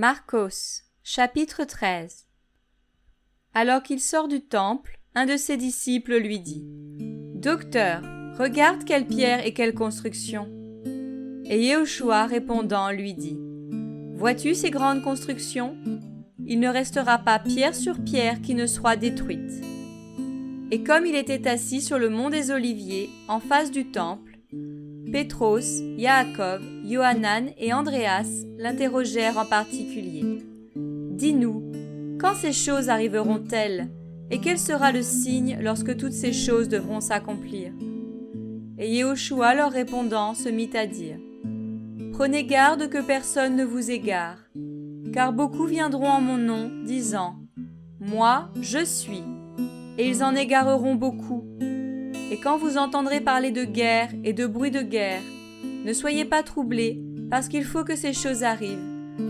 Marcos, chapitre 13. Alors qu'il sort du temple, un de ses disciples lui dit : « Docteur, regarde quelle pierre et quelle construction. » Et Yehoshua répondant lui dit : « Vois-tu ces grandes constructions ? Il ne restera pas pierre sur pierre qui ne soit détruite. » Et comme il était assis sur le mont des Oliviers, en face du temple, Pétros, Yaakov, Yohanan et Andréas l'interrogèrent en particulier. « Dis-nous, quand ces choses arriveront-elles, et quel sera le signe lorsque toutes ces choses devront s'accomplir ?» Et Yehoshua leur répondant se mit à dire : « Prenez garde que personne ne vous égare, car beaucoup viendront en mon nom, disant : Moi, je suis, et ils en égareront beaucoup. Et quand vous entendrez parler de guerre et de bruit de guerre, ne soyez pas troublés, parce qu'il faut que ces choses arrivent,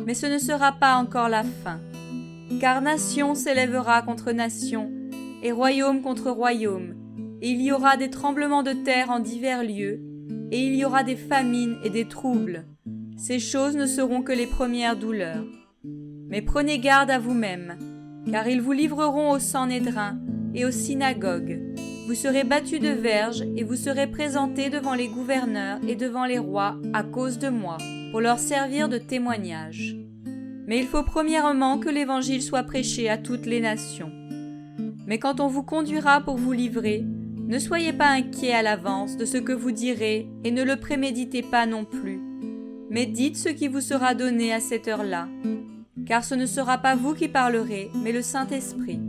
mais ce ne sera pas encore la fin. Car nation s'élèvera contre nation, et royaume contre royaume, et il y aura des tremblements de terre en divers lieux, et il y aura des famines et des troubles. Ces choses ne seront que les premières douleurs. Mais prenez garde à vous-mêmes, car ils vous livreront au Sanhédrin et aux synagogues. Vous serez battus de verges et vous serez présentés devant les gouverneurs et devant les rois à cause de moi, pour leur servir de témoignage. Mais il faut premièrement que l'évangile soit prêché à toutes les nations. Mais quand on vous conduira pour vous livrer, ne soyez pas inquiets à l'avance de ce que vous direz et ne le préméditez pas non plus. Mais dites ce qui vous sera donné à cette heure-là. Car ce ne sera pas vous qui parlerez, mais le Saint-Esprit.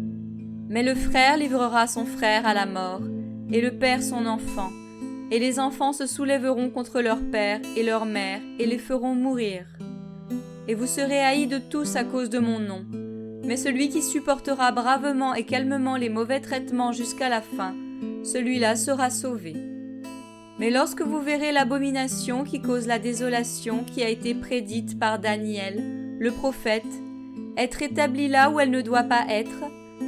Mais le frère livrera son frère à la mort, et le père son enfant, et les enfants se soulèveront contre leur père et leur mère, et les feront mourir. Et vous serez haïs de tous à cause de mon nom. Mais celui qui supportera bravement et calmement les mauvais traitements jusqu'à la fin, celui-là sera sauvé. Mais lorsque vous verrez l'abomination qui cause la désolation qui a été prédite par Daniel, le prophète, être établie là où elle ne doit pas être,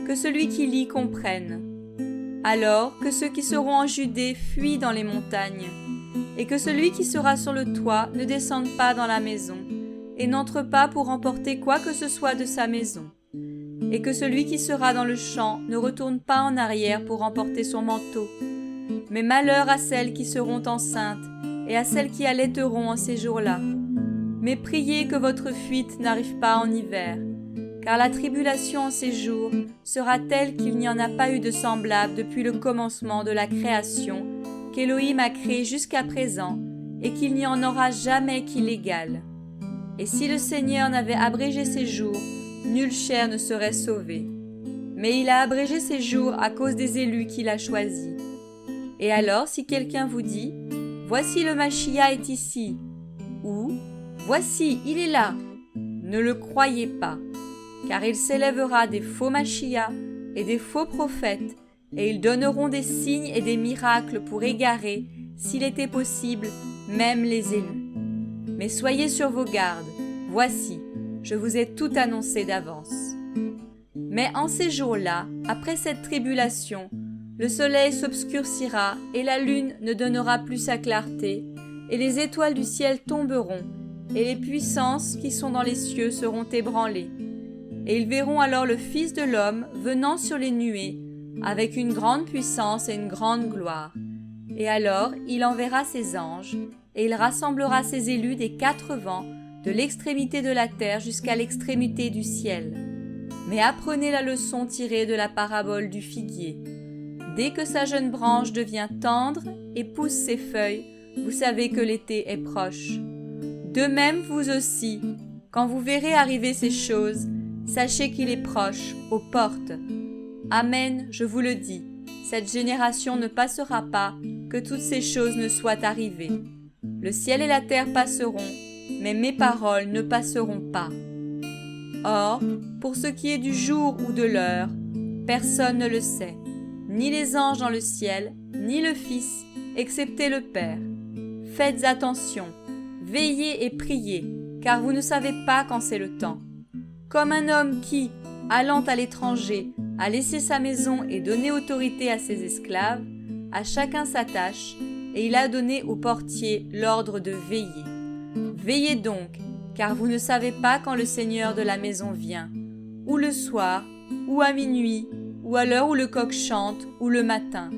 que celui qui lit comprenne. Alors que ceux qui seront en Judée fuient dans les montagnes, et que celui qui sera sur le toit ne descende pas dans la maison, et n'entre pas pour emporter quoi que ce soit de sa maison, et que celui qui sera dans le champ ne retourne pas en arrière pour emporter son manteau. Mais malheur à celles qui seront enceintes, et à celles qui allaiteront en ces jours-là. Mais priez que votre fuite n'arrive pas en hiver, car la tribulation en ces jours sera telle qu'il n'y en a pas eu de semblable depuis le commencement de la création qu'Élohim a créée jusqu'à présent, et qu'il n'y en aura jamais qui l'égale. Et si le Seigneur n'avait abrégé ses jours, nulle chair ne serait sauvée. Mais il a abrégé ses jours à cause des élus qu'il a choisis. Et alors, si quelqu'un vous dit : Voici le Machia est ici, ou Voici, il est là, ne le croyez pas. Car il s'élèvera des faux Machia et des faux prophètes, et ils donneront des signes et des miracles pour égarer, s'il était possible, même les élus. Mais soyez sur vos gardes, voici, je vous ai tout annoncé d'avance. Mais en ces jours-là, après cette tribulation, le soleil s'obscurcira et la lune ne donnera plus sa clarté, et les étoiles du ciel tomberont, et les puissances qui sont dans les cieux seront ébranlées. Et ils verront alors le Fils de l'homme venant sur les nuées, avec une grande puissance et une grande gloire. Et alors il enverra ses anges, et il rassemblera ses élus des 4 vents, de l'extrémité de la terre jusqu'à l'extrémité du ciel. Mais apprenez la leçon tirée de la parabole du figuier. Dès que sa jeune branche devient tendre et pousse ses feuilles, vous savez que l'été est proche. De même vous aussi, quand vous verrez arriver ces choses, sachez qu'il est proche, aux portes. Amen, je vous le dis, cette génération ne passera pas, que toutes ces choses ne soient arrivées. Le ciel et la terre passeront, mais mes paroles ne passeront pas. Or, pour ce qui est du jour ou de l'heure, personne ne le sait, ni les anges dans le ciel, ni le Fils, excepté le Père. Faites attention, veillez et priez, car vous ne savez pas quand c'est le temps. Comme un homme qui, allant à l'étranger, a laissé sa maison et donné autorité à ses esclaves, à chacun sa tâche, et il a donné au portier l'ordre de veiller. Veillez donc, car vous ne savez pas quand le Seigneur de la maison vient, ou le soir, ou à minuit, ou à l'heure où le coq chante, ou le matin,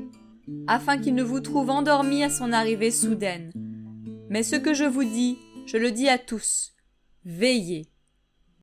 afin qu'il ne vous trouve endormis à son arrivée soudaine. Mais ce que je vous dis, je le dis à tous, veillez.